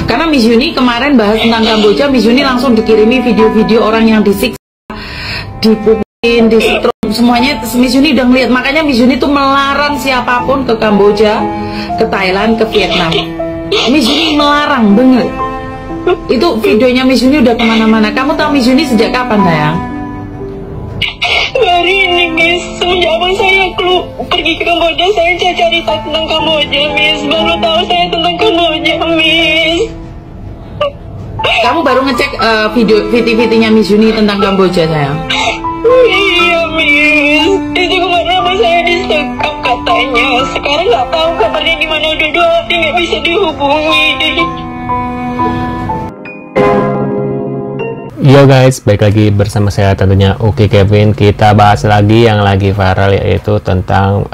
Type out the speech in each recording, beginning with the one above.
Karena Miss Yuni kemarin bahas tentang Kamboja, Miss Yuni langsung dikirimi video-video orang yang disiksa, dipukulin, disetrum, semuanya Miss Yuni udah ngeliat. Makanya Miss Yuni tuh melarang siapapun ke Kamboja, ke Thailand, ke Vietnam. Miss Yuni melarang banget. Itu videonya Miss Yuni udah kemana-mana. Kamu tahu Miss Yuni sejak kapan, sayang? Hari ini, Miss. Semenjak abang saya pergi ke Kamboja, saya cari tahu tentang Kamboja, Miss. Baru tahu saya tentang Kamboja, Miss. Kamu baru ngecek video-videonya Miss Yuni tentang Kamboja, sayang? Iya, Miss. Itu kemarin abang saya disekap katanya. Sekarang nggak tahu kabarnya gimana. Udah 2 hari nggak bisa dihubungi. Yo guys, balik lagi bersama saya tentunya Uki Kevin. Kita bahas lagi yang lagi viral, yaitu tentang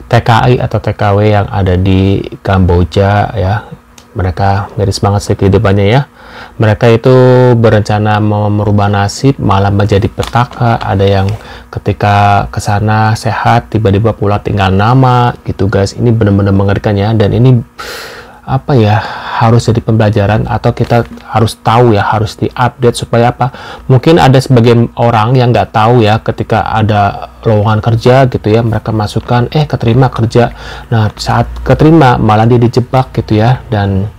TKI atau TKW yang ada di Kamboja ya. Mereka miris banget sih kehidupannya ya. Mereka itu berencana mau merubah nasib, malah menjadi petaka. Ada yang ketika kesana sehat, tiba-tiba pulang tinggal nama gitu guys. Ini benar-benar mengerikan ya. Dan ini apa ya, harus jadi pembelajaran, atau kita harus tahu ya, harus diupdate supaya apa, mungkin ada sebagian orang yang nggak tahu ya, ketika ada lowongan kerja gitu ya, mereka masukkan keterima kerja, nah saat keterima malah dia dijebak gitu ya, dan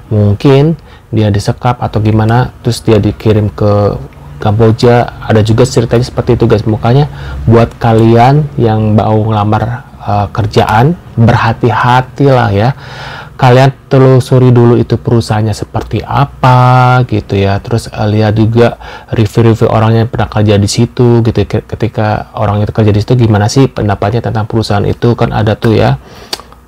mungkin dia disekap atau gimana, terus dia dikirim ke Kamboja. Ada juga ceritanya seperti itu guys. Makanya buat kalian yang mau ngelamar kerjaan, berhati-hatilah ya. Kalian telusuri dulu itu perusahaannya seperti apa gitu ya. Terus lihat juga review-review orang yang pernah kerja di situ gitu. Ketika orang itu kerja di situ, gimana sih pendapatnya tentang perusahaan itu, kan ada tuh ya.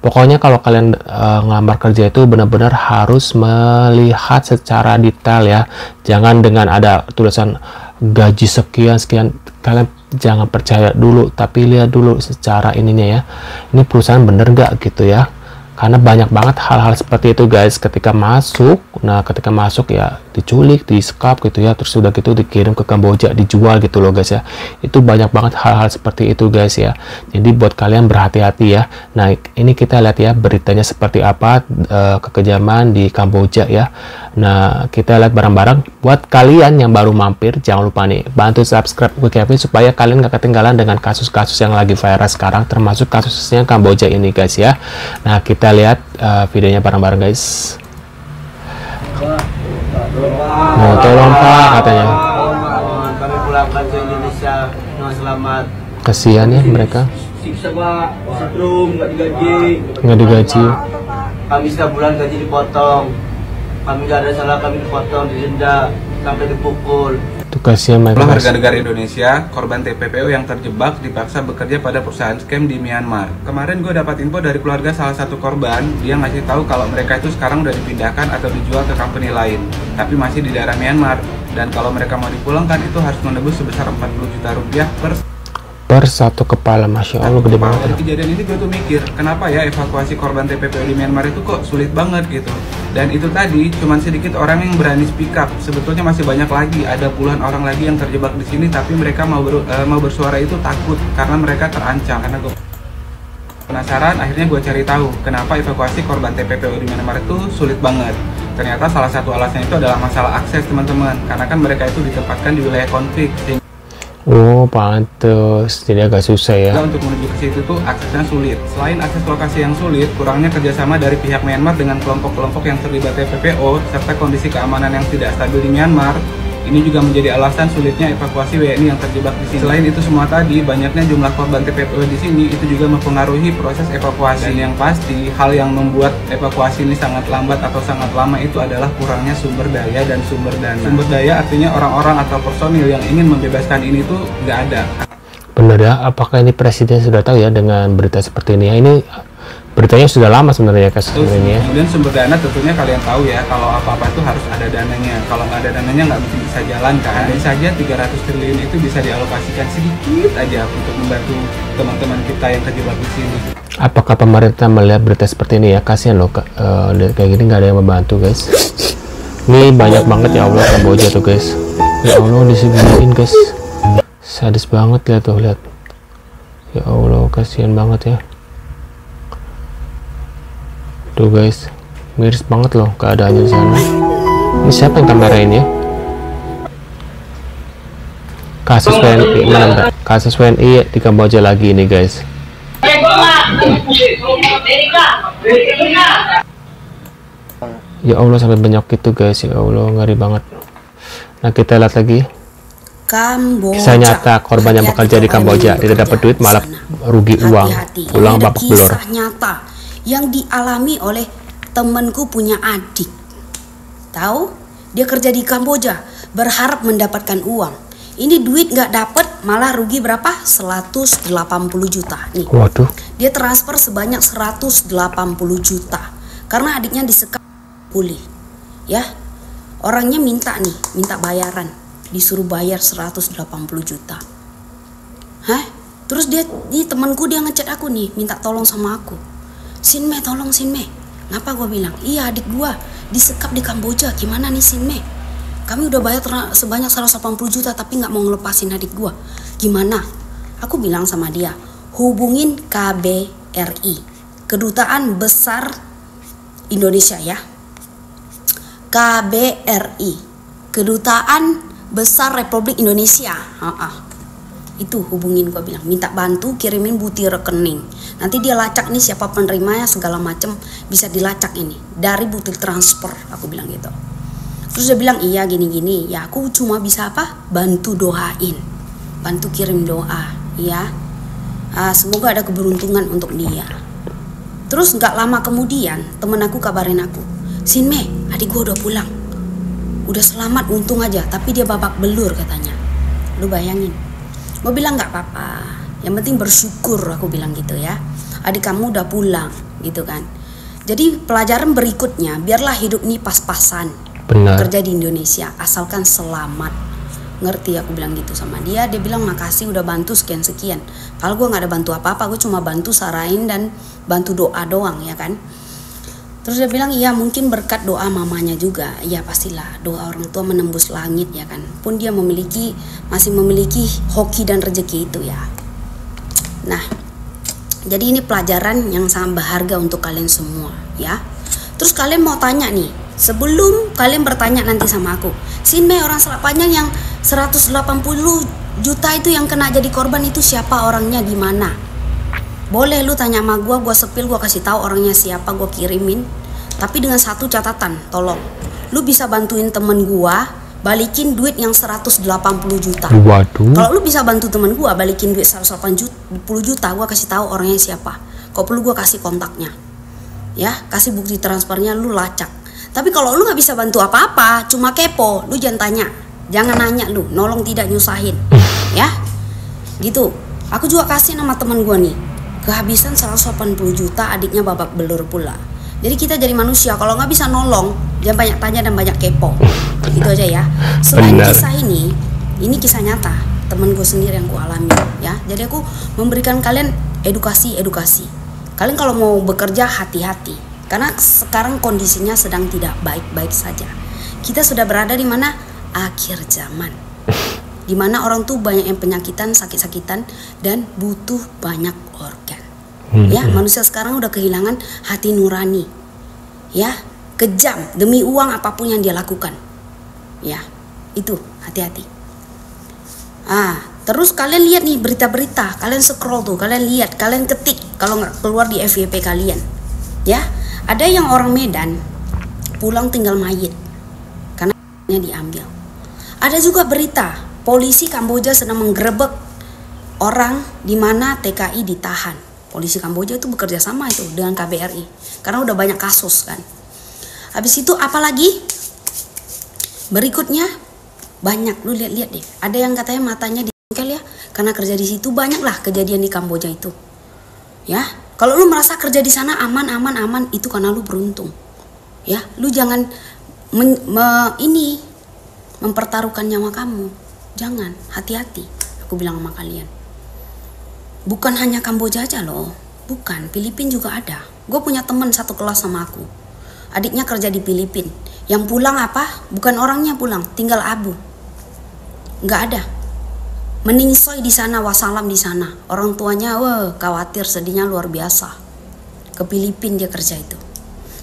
Pokoknya kalau kalian ngelamar kerja itu benar-benar harus melihat secara detail ya. Jangan dengan ada tulisan gaji sekian, kalian jangan percaya dulu, tapi lihat dulu secara ininya ya. Ini perusahaan bener nggak gitu ya. Karena banyak banget hal-hal seperti itu guys ketika masuk. Nah ketika masuk ya diculik, disekap gitu ya, terus sudah gitu dikirim ke Kamboja, dijual gitu loh guys ya. Itu banyak banget hal-hal seperti itu guys ya. Jadi buat kalian berhati-hati ya. Nah ini kita lihat ya beritanya seperti apa, kekejaman di Kamboja ya. Nah kita lihat bareng-bareng. Buat kalian yang baru mampir, jangan lupa nih bantu subscribe Uki Kevin supaya kalian gak ketinggalan dengan kasus-kasus yang lagi viral sekarang, termasuk kasusnya Kamboja ini guys ya. Nah kita lihat videonya bareng-bareng guys. Nah, tolong Pak katanya. Kami pulangkan ke Indonesia dengan selamat. Kasihan ya mereka. Siksa Pak, setrum, nggak digaji. Kami setiap bulan gaji dipotong. Kami nggak ada salah, kami dipotong, didenda, sampai dipukul. Itu kasihan mereka. Warga negara Indonesia, korban TPPO yang terjebak dipaksa bekerja pada perusahaan scam di Myanmar. Kemarin gue dapat info dari keluarga salah satu korban, dia ngasih tahu kalau mereka itu sekarang udah dipindahkan atau dijual ke company lain, tapi masih di daerah Myanmar. Dan kalau mereka mau dipulangkan itu harus menebus sebesar 40 juta rupiah per satu kepala. Masya Allah, gede banget. Dari kejadian ini gue tuh mikir, kenapa ya evakuasi korban TPPO di Myanmar itu kok sulit banget gitu. Dan itu tadi cuman sedikit orang yang berani speak up. Sebetulnya masih banyak lagi, ada puluhan orang lagi yang terjebak di sini, tapi mereka mau bersuara itu takut karena mereka terancam. Karena gue penasaran, akhirnya gue cari tahu kenapa evakuasi korban TPPO di Myanmar itu sulit banget. Ternyata salah satu alasannya itu adalah masalah akses teman-teman, karena kan mereka itu ditempatkan di wilayah konflik. Oh pantes, jadi agak susah ya. Untuk menuju ke situ tuh aksesnya sulit. Selain akses lokasi yang sulit, kurangnya kerjasama dari pihak Myanmar dengan kelompok-kelompok yang terlibat TPPO, serta kondisi keamanan yang tidak stabil di Myanmar. Ini juga menjadi alasan sulitnya evakuasi WNI yang terjebak di sini. Selain itu semua tadi, banyaknya jumlah korban TPPO di sini itu juga mempengaruhi proses evakuasi. Dan yang pasti, hal yang membuat evakuasi ini sangat lambat atau sangat lama itu adalah kurangnya sumber daya dan sumber dana. Sumber daya artinya orang-orang atau personil yang ingin membebaskan ini tuh nggak ada. Bener ya, apakah ini presiden sudah tahu ya dengan berita seperti ini ya? Ini beritanya sudah lama sebenarnya kasus ini ya. Kemudian sumber dana tentunya kalian tahu ya, kalau apa-apa itu harus ada dananya. Kalau nggak ada dananya nggak mungkin bisa jalan kan. Dan saja 300 triliun itu bisa dialokasikan sedikit aja untuk membantu teman-teman kita yang terjebak di sini. Apakah pemerintah melihat berita seperti ini ya? Kasihan loh, kayak gini nggak ada yang membantu guys. Ini banyak banget ya Allah Kamboja tuh guys. Ya Allah disembunyiin guys. Sadis banget lihat tuh, lihat. Ya Allah kasihan banget ya. Tuh guys, Miris banget loh keadaannya di sana. Ini siapa yang kamerain ya? Kasus WNI, mana? Kasus WNI di Kamboja lagi ini guys. Ya Allah, sampai banyak itu guys, ya Allah, ngeri banget. Nah, kita lihat lagi Kamboja. kisah nyata korban yang bekerja di Kamboja, tidak dapat duit malah rugi uang, pulang babak belur. Kisah nyata yang dialami oleh temanku punya adik. Tahu? Dia kerja di Kamboja, berharap mendapatkan uang. Ini duit nggak dapet, malah rugi berapa? 180 juta. Nih. Waduh. Dia transfer sebanyak 180 juta karena adiknya disekap pulih. Ya. Orangnya minta bayaran. Disuruh bayar 180 juta. Hah? Terus ini temanku dia ngechat aku nih, minta tolong sama aku. Sinme, tolong Sinme. Ngapa gue bilang? Iya, adik gue disekap di Kamboja. Gimana nih Sinme? Kami udah bayar sebanyak 180 juta tapi nggak mau ngelepasin adik gue. Gimana? Aku bilang sama dia, hubungin KBRI, Kedutaan Besar Indonesia ya. KBRI, Kedutaan Besar Republik Indonesia. Itu hubungin, gue bilang, minta bantu kirimin bukti rekening. Nanti dia lacak nih siapa penerimanya segala macem, bisa dilacak ini dari bukti transfer, aku bilang gitu. Terus dia bilang iya gini-gini, ya aku cuma bisa apa? Bantu doain, bantu kirim doa, ya. Semoga ada keberuntungan untuk dia. Terus nggak lama kemudian temen aku kabarin aku, Sinme, adik gue udah pulang, udah selamat, untung aja, tapi dia babak belur katanya. Lu bayangin. Gue bilang nggak apa-apa, yang penting bersyukur, aku bilang gitu ya. Adik kamu udah pulang, gitu kan. Jadi pelajaran berikutnya, biarlah hidup ini pas-pasan. Benar. Kerja di Indonesia, asalkan selamat. Ngerti, aku bilang gitu sama dia. Dia bilang makasih udah bantu sekian-sekian. Kalau gue nggak ada bantu apa-apa, gue cuma bantu sarain dan bantu doa doang ya kan. Terus dia bilang iya mungkin berkat doa mamanya juga. Iya pastilah, doa orang tua menembus langit ya kan. Pun dia masih memiliki hoki dan rezeki itu ya. Nah, jadi ini pelajaran yang sangat berharga untuk kalian semua ya. Terus kalian mau tanya nih, sebelum kalian bertanya nanti sama aku, Sinme, orang Selat Panjang yang 180 juta itu yang kena jadi korban itu siapa orangnya, di mana? Boleh lu tanya sama gue sepil, gue kasih tahu orangnya siapa, gue kirimin. Tapi dengan satu catatan, tolong, lu bisa bantuin temen gue balikin duit yang 180 juta. Waduh. Kalau lu bisa bantu temen gue balikin duit 180 juta, gue kasih tahu orangnya siapa. Kalau perlu gue kasih kontaknya, ya, kasih bukti transfernya, lu lacak. Tapi kalau lu nggak bisa bantu apa-apa, cuma kepo, lu jangan tanya, jangan nanya, lu nolong tidak nyusahin, ya, gitu. Aku juga kasih nama temen gue nih, kehabisan 180 juta, adiknya babak belur pula. Jadi kita jadi manusia, kalau nggak bisa nolong, jangan banyak tanya dan banyak kepo. Gitu aja ya. Selain Benar. kisah ini kisah nyata temen gue sendiri yang gue alami ya. Jadi aku memberikan kalian edukasi. Kalian kalau mau bekerja hati-hati, karena sekarang kondisinya sedang tidak baik-baik saja. Kita sudah berada di mana? Akhir zaman. Di mana orang tuh banyak yang penyakitan, sakit-sakitan, dan butuh banyak organ. Ya, manusia sekarang udah kehilangan hati nurani. Ya, kejam demi uang apapun yang dia lakukan. Ya, itu hati-hati. Terus kalian lihat nih berita-berita, kalian scroll tuh, kalian lihat, kalian ketik kalau nggak keluar di FYP kalian. Ya, ada yang orang Medan pulang tinggal mayit karena diambil. Ada juga berita polisi Kamboja sedang menggerebek orang di mana TKI ditahan. Polisi Kamboja itu bekerja sama itu dengan KBRI karena udah banyak kasus kan. Habis itu apalagi berikutnya banyak, lu lihat-lihat deh. Ada yang katanya matanya dijengkel ya karena kerja di situ. Banyak lah kejadian di Kamboja itu. Ya, kalau lu merasa kerja di sana aman itu karena lu beruntung. Ya, lu jangan mempertaruhkan nyawa kamu. Jangan, hati-hati. Aku bilang sama kalian. Bukan hanya Kamboja aja loh. Bukan, Filipina juga ada. Gue punya temen satu kelas sama aku. Adiknya kerja di Filipina. Yang pulang apa? Bukan orangnya pulang, tinggal abu. Nggak ada. Meningsoy di sana, wassalam di sana. Orang tuanya, khawatir, sedihnya luar biasa. Ke Filipina dia kerja itu.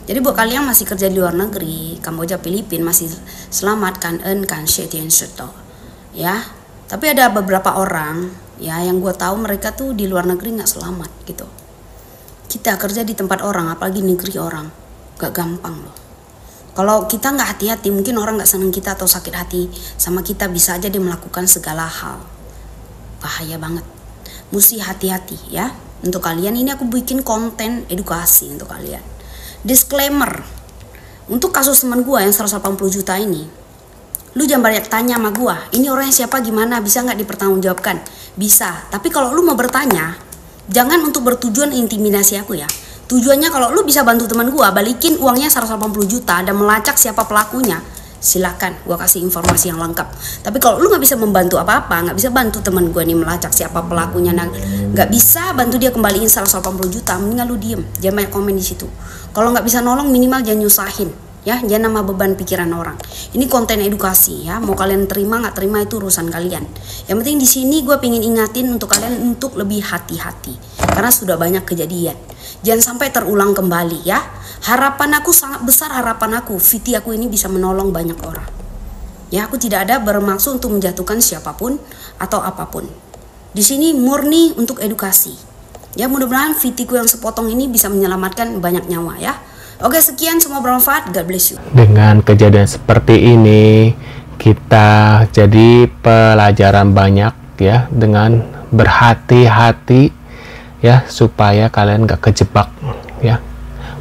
Jadi buat kalian masih kerja di luar negeri, Kamboja, Filipina, masih selamat kan ya. Tapi ada beberapa orang ya yang gue tahu mereka tuh di luar negeri nggak selamat gitu. Kita kerja di tempat orang, apalagi negeri orang, gak gampang loh. Kalau kita nggak hati-hati, mungkin orang nggak seneng kita atau sakit hati sama kita, bisa aja dia melakukan segala hal. Bahaya banget. Mesti hati-hati ya. Untuk kalian ini aku bikin konten edukasi untuk kalian. Disclaimer, untuk kasus teman gue yang 180 juta ini, lu jangan banyak tanya sama gue, ini orangnya siapa, gimana, bisa nggak dipertanggungjawabkan? Bisa, tapi kalau lu mau bertanya, jangan untuk bertujuan intimidasi aku ya. Tujuannya kalau lu bisa bantu teman gue, balikin uangnya 180 juta dan melacak siapa pelakunya, silakan gue kasih informasi yang lengkap. Tapi kalau lu nggak bisa membantu apa-apa, nggak bisa bantu teman gue nih melacak siapa pelakunya, nggak bisa bantu dia kembaliin 180 juta, mendingan lu diem, jangan banyak komen di situ. Kalau nggak bisa nolong, minimal jangan nyusahin ya, jangan nambah beban pikiran orang. Ini konten edukasi ya, mau kalian terima nggak terima itu urusan kalian. Yang penting di sini gue pengen ingatin untuk kalian untuk lebih hati-hati karena sudah banyak kejadian. Jangan sampai terulang kembali ya. Harapan aku sangat besar, harapan aku Viti aku ini bisa menolong banyak orang. Ya, aku tidak ada bermaksud untuk menjatuhkan siapapun atau apapun. Di sini murni untuk edukasi. Ya, mudah-mudahan Vitiku yang sepotong ini bisa menyelamatkan banyak nyawa ya. Oke, sekian, semua bermanfaat. God bless you. Dengan kejadian seperti ini, kita jadi pelajaran banyak ya, dengan berhati-hati ya, supaya kalian gak kejebak ya.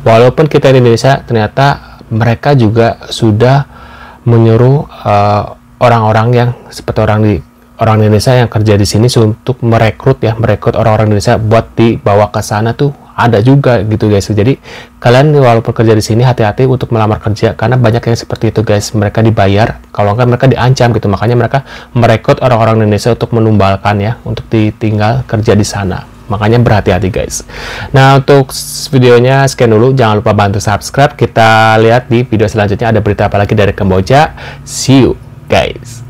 Walaupun kita di Indonesia, ternyata mereka juga sudah menyuruh orang-orang yang seperti orang Indonesia yang kerja di sini untuk merekrut orang-orang Indonesia buat dibawa ke sana tuh ada juga gitu guys. Jadi kalian walaupun kerja di sini hati-hati untuk melamar kerja karena banyak yang seperti itu guys. Mereka dibayar, kalau enggak mereka diancam gitu. Makanya mereka merekrut orang-orang Indonesia untuk menumbalkan ya, untuk ditinggal kerja di sana. Makanya berhati-hati guys. Nah, untuk videonya sekian dulu. Jangan lupa bantu subscribe. Kita lihat di video selanjutnya ada berita apa lagi dari Kamboja. See you guys.